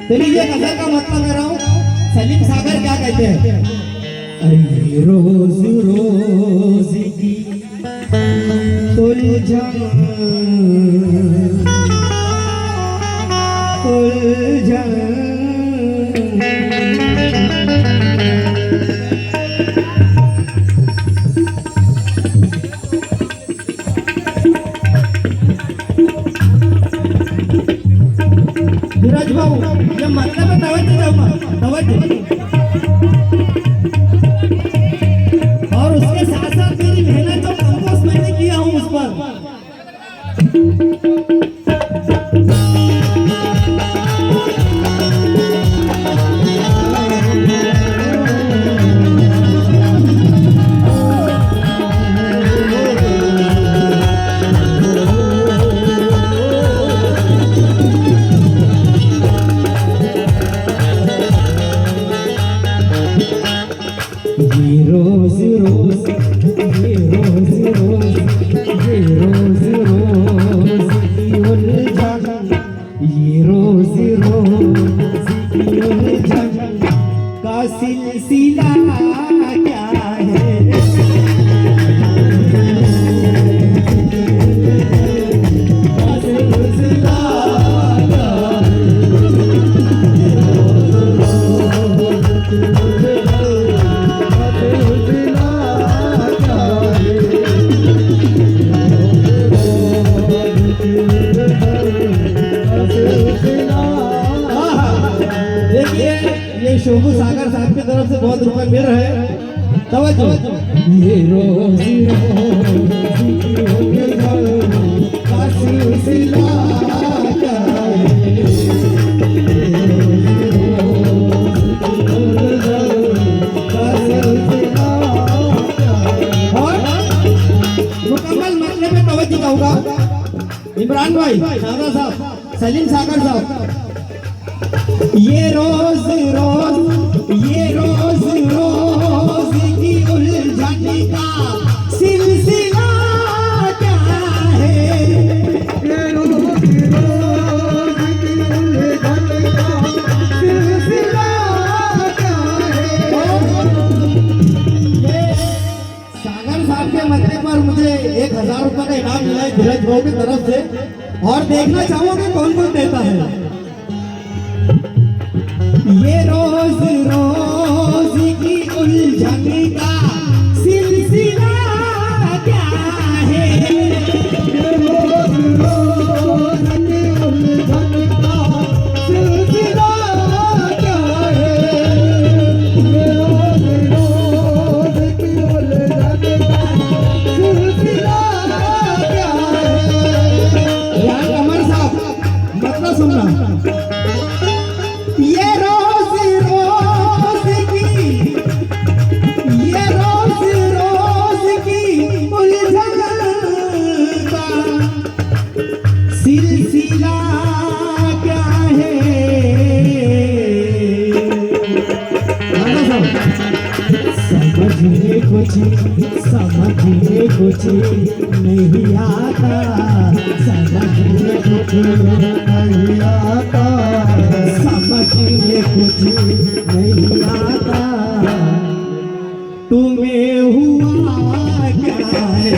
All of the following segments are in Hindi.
चलिए ये गजल का मतलब कह रहा हूँ। सलीम सागर क्या कहते हैं? अरे रोज रोज की उलझन धीरज भाऊ ये मतलब है तवज्जो और उसके साथ साथ मेरी मेहनत जो कंपोज मैंने किया हूँ उस पर। रोज रोज ये रोज रोज ये रोज रोज की उलझन ये रोज रोज की उलझन का सिलसिला क्या है? ये शोभू सागर साहब की तरफ से बहुत रुपए मिल रहे हैं। तवज्जो ये रोज मुकम्मल मसले में तवज्जो होगा। इमरान भाई, शाहरा साहब, सलीम सागर साहब, ये रोज रोज ये रोज रोज की उलझन का सिलसिला क्या है? ये रोज रोज की उलझन का सिलसिला क्या है? ये सागर साहब के मसले पर मुझे 1000 रुपये का इनाम मिला है धीरज भाऊ की तरफ से, और देखना चाहूंगा कौन कौन देता है। ये रोज रोज की उलझन का सिलसिला क्या है? ये रोज रोज की उलझन का सिलसिला क्या है? ये रोज रोज की उलझन का सिलसिला क्या है? यार कमर साहब मतलब सुनना, ये रोज रोज की उलझन का सिलसिला क्या है? समझने कुछ नहीं आता, समझने कुछ नहीं आता, समझने कुछ नहीं आता, तुम्हें हुआ क्या है?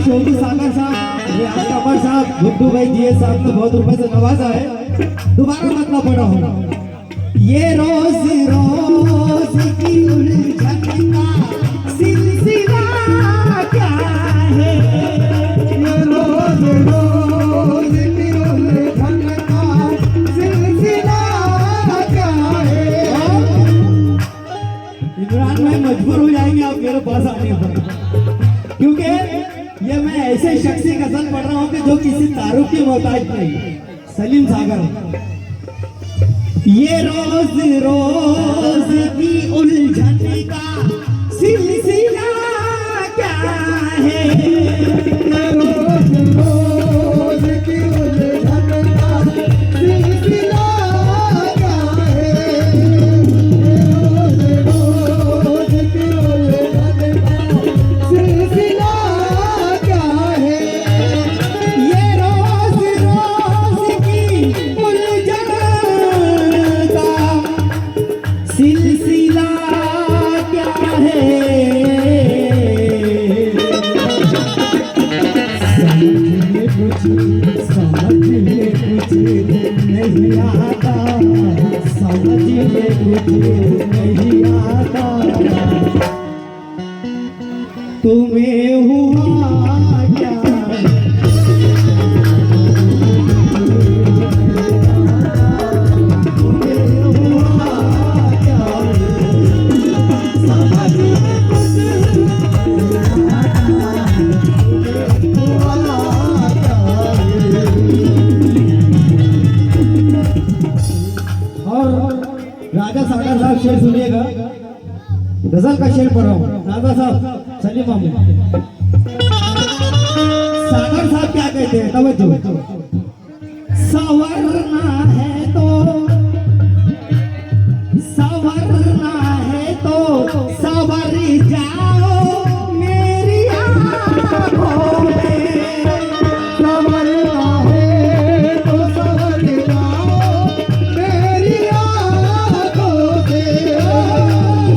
शोभू सागर साहब, कमर साहब, गुड्डू भाई जी साहब ने बहुत रुपए से नवाजा है। दोबारा मतलब पढ़ा हूँ। ये रोज रोज की उलझन का सिलसिला क्या है? ये रोज रोज की उलझन का सिलसिला क्या है? मजबूर हो जाएंगे आप मेरे पास आने पर, क्योंकि ये मैं ऐसे शख्स की गजल पढ़ रहा हूँ कि जो किसी तारुफ की मोहताज नहीं। सलीम सागर। ये रोज रोज की उलझन का सिलसिला क्या है, रोज रोज की उलझन का सिलसिला क्या है, रोज रोज की उलझन का सिलसिला क्या है, ये रोज रोज की उलझन का सिलसिला क्या है। समझ में कुछ नहीं आता, समझ में कुछ नहीं आता, तुम्हें हुआ क्या, तुम्हें हुआ क्या, समझ में कुछ नहीं आता, हुआ क्या। और राजा सागर साहब शेर सुनिएगा, गजल का शेर पढ़ रहा हूँ। राजा साहब सलीम मामू सागर साहब क्या कहते हैं, तवज्जो। संवरना है तो, संवरना है तो संवर जाओ मेरी आँखों में, संवरना है तो संवर जाओ मेरी आँखों से,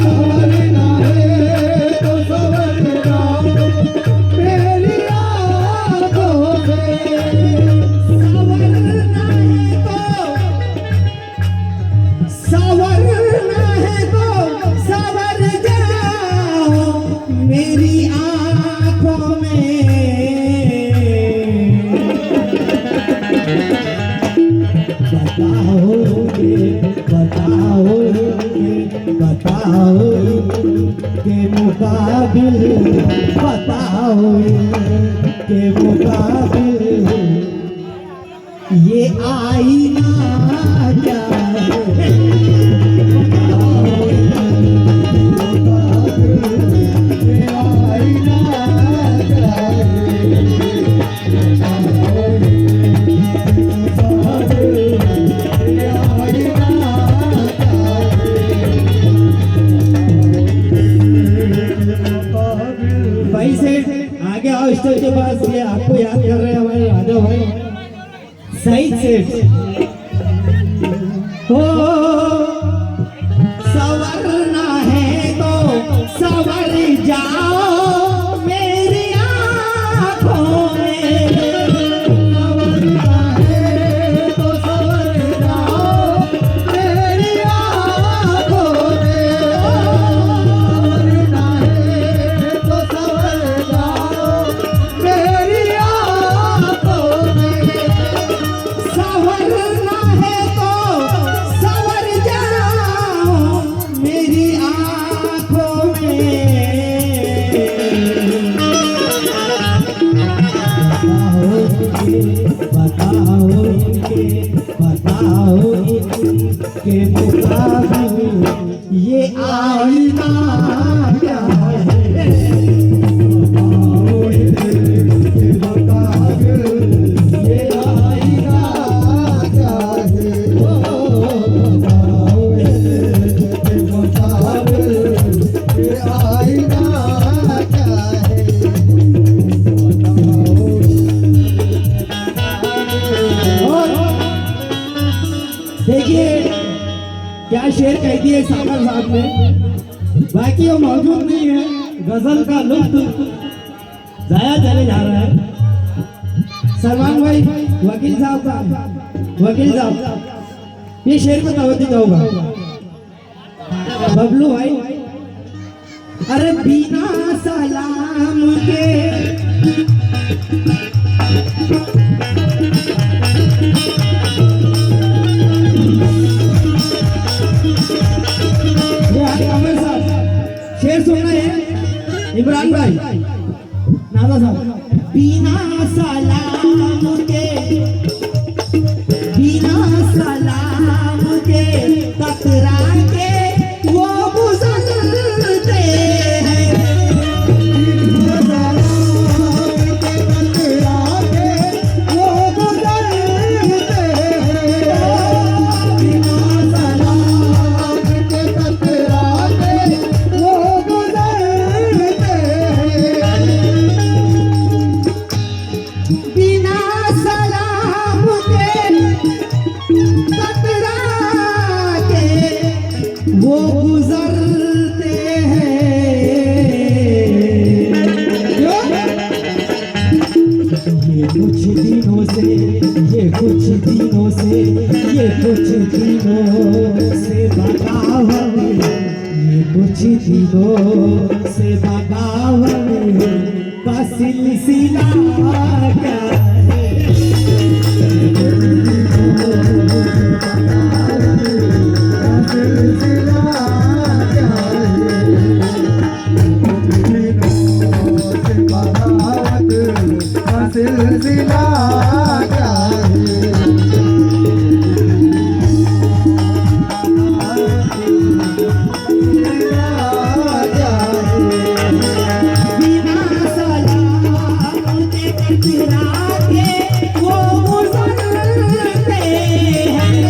संवरना है तो संवर जाओ मेरी आँखों से, संवरना है तो, संवरना है तो संवर जाओ मेरी आँखों में। बताओगे बताओगे बताओगे के मुकाबिल, बताओगे के मुकाबिल ये आईना क्या है, बताओगे के मुकाबिल ये आईना क्या है, बताओगे भाई से आगे आओ स्टेज के पास। ये आपको याद कर रहे हैं हमारे राजा भाई सईद सेठ। हो संवरना है तो संवर जाओ मेरी आँखों में, संवरना है तो संवर जाओ मेरी आँखों में, संवरना है तो संवर जाओ मेरी आँखों में, संवरना है तो संवर जाओ मेरी आँखों में। बताओगे बताओगे के मुकाबिल ये आईना क्या है, बताओगे के मुकाबिल ये आईना क्या है, बताओगे के मुकाबिल ये आईना क्या है, देखिए क्या शेर कह दिए सागर साहब ने, बाकी वो मौजूद नहीं है। गजल का लुत्फ जाया चले जा रहा है। सलमान भाई वकील साहब का, वकील साहब ये शेर में तवज्जो होगा। बबलू भाई, अरे बिना सलाम के शेर सुनना है इमरान भाई नादा साहब। बिना सलाम के, बिना सलाम के टकरा के वो गुजरते हैं। बिना सलाम के टकरा के वो गुजरते हैं। बिना सलाम के टकरा के वो गुजरते हैं। बिना सलाम के टकरा के वो गुजरते हैं। ये कुछ दिनों से, ये कुछ दिनों से, ये कुछ दिनों से बगावत, ये कुछ दिनों से बगावत का सिलसिला क्या है। सिलसिला क्या बिना सलाम के टकरा के वो गुजरते हैं।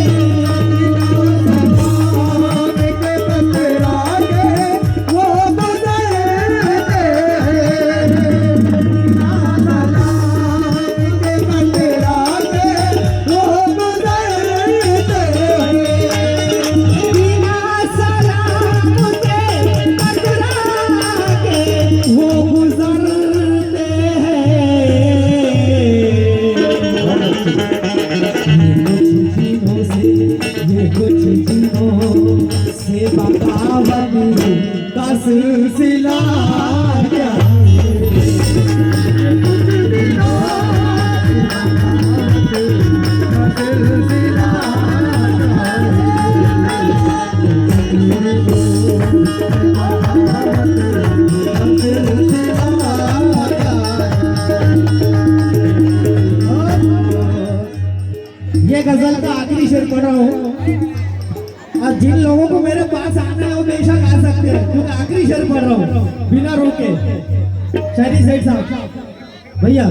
सलाम के टकरा के वो गुजरते हैं। बिना सलाम के टकरा के वो गुजरते हैं। बिना सलाम के टकरा के वो गुजरते हैं। ये कुछ दिनों से बगावत का सिलसिला क्या है। सिलसिला ये गजल का आखिरी शेर पढ़ रहा हूँ और जिन लोगों को मेरे पास आना है वो बेशक आ सकते हैं, क्योंकि आखिरी शेर पढ़ रहा हूँ बिना रोके। शायरी सेठ साहब भैया।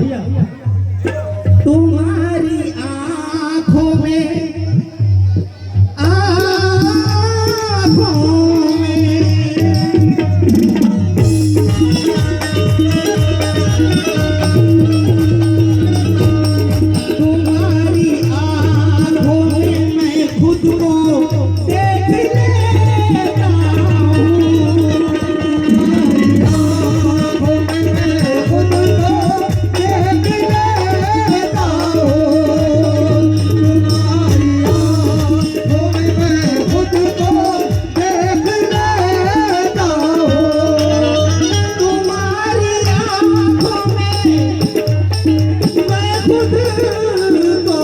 तुम्हारी आँखों में, आँखों में तुम्हारी आँखों में मैं खुद को देख लेता हूँ। तुम्हारी आँखों में मैं खुद को देख लेता हूँ। तुम्हारी आँखों में मैं खुद को देख लेता हूँ। तुम्हारी आँखों में मैं खुद को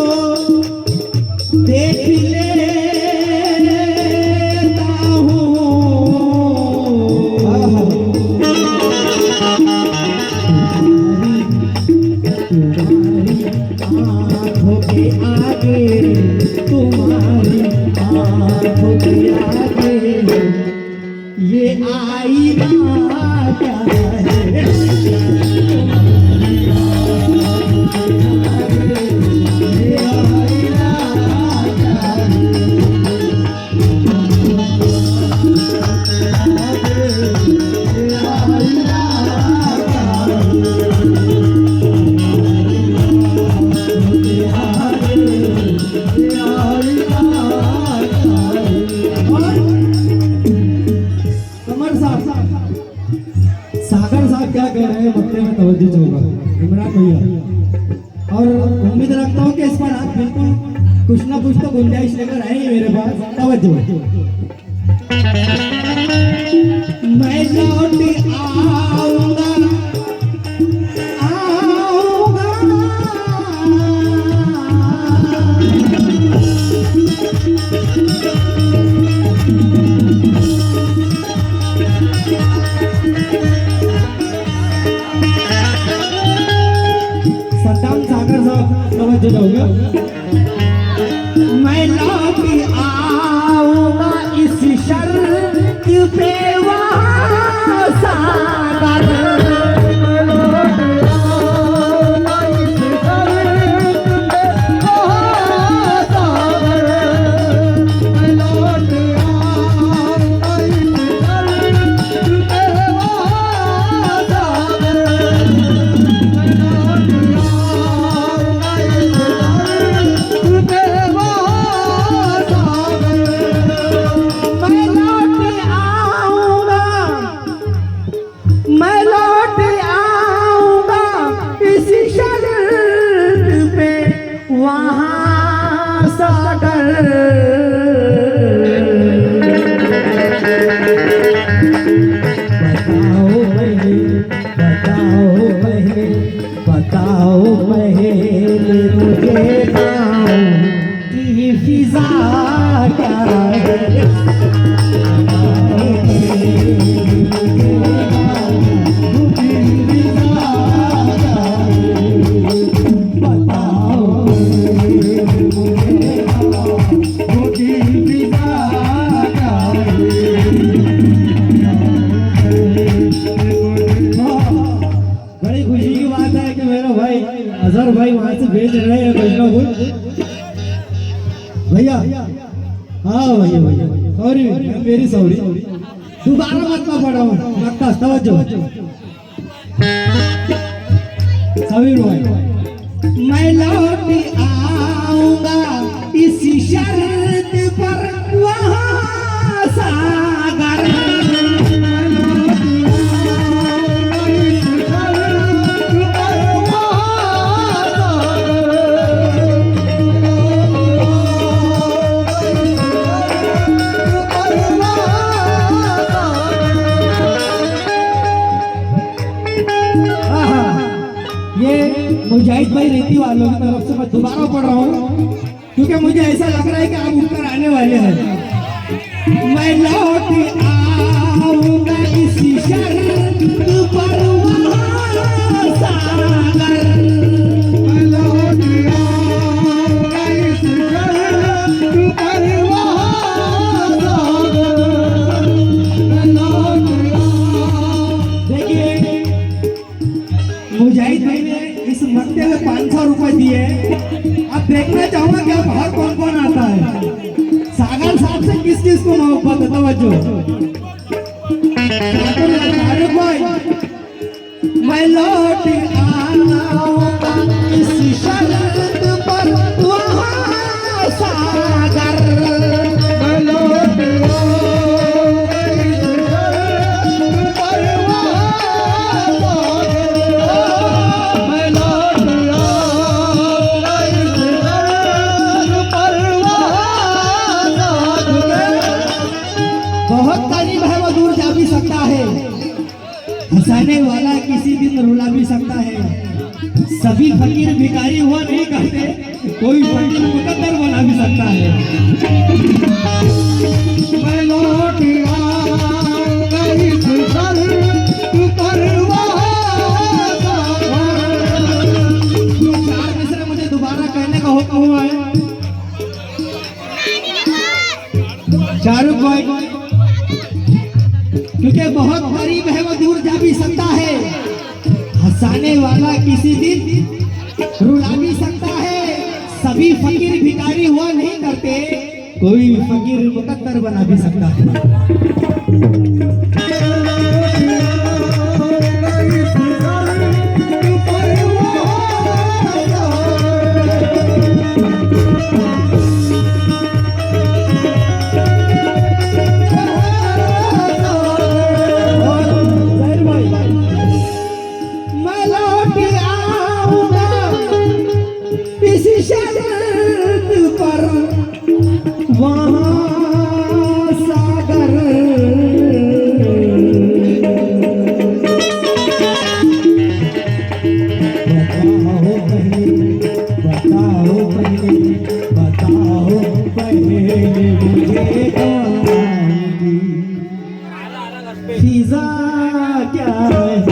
देख लेता हूँ। तुम्हारी आँखों के आगे, तुम्हारी आँखों के आगे ये आईना क्या है। ये आईना क्या कमर साहब, सागर साहब क्या कह रहे हैं वक्ते में तवज्जो होगा इमरान भैया। और उम्मीद रखता हूँ कि इस पर आप बिल्कुल कुछ ना कुछ तो गुंजाइश लेकर आएंगे मेरे पास। तवज्जो। मैं लौट आऊंगा, आऊंगा पे वहाँ सागर मैं लौट आऊंगा इसी शर्त पे वहाँ सागर बताओ पहले मुझे गाँव की फिजा क्या है अजहर भाई वहां से भेज रहे हैं कुछ ना कुछ भैया। हाँ भैया भैया सॉरी मेरी सॉरी दोबारा मत ना पड़ा लगता तवज्जो सभी भाई मैं लौट आऊंगा इसी शर्त पर वहाँ सागर मुजाहिद भाई रेती वालों की तरफ से मैं दोबारा पढ़ रहा हूँ क्योंकि मुझे ऐसा लग रहा है कि आप ऊपर आने वाले हैं। मैं लौट आऊंगा इसी शर्त पर वहाँ सागर मैं लौट आऊंगा इसी शर्त पर वहाँ सागर मैं लौट देखिए मुजाहिद भाई ने इस मरते में 500 रुपए दिए। अब देखना चाहूंगा कि अब बाहर कौन कौन आता है। सागर साहब से किस किस को मोहब्बत है तवज्जो मैं लौट आऊंगा इस शर्त पर वहाँ सागर मैं लौट आऊंगा इस शर्त पर बहुत करीब है वो दूर जा भी सकता है, हंसाने वाला किसी दिन रुला भी सकता है। सभी फकीर भिखारी हुआ नहीं करते, कोई फकीर मुकद्दर बना भी सकता है। मैं लौट आऊंगा इस शर्त पर वहाँ सागर। चार मिसरे मुझे दोबारा कहने का हुक्म हुआ है। शाहरुख भाई क्योंकि बहुत गरीब है वो दूर जा भी सकता है, हंसाने वाला किसी दिन रुला भी सकता है। सभी फकीर भिखारी हुआ नहीं करते, कोई फकीर मुकद्दर बना भी सकता है। फिजा क्या है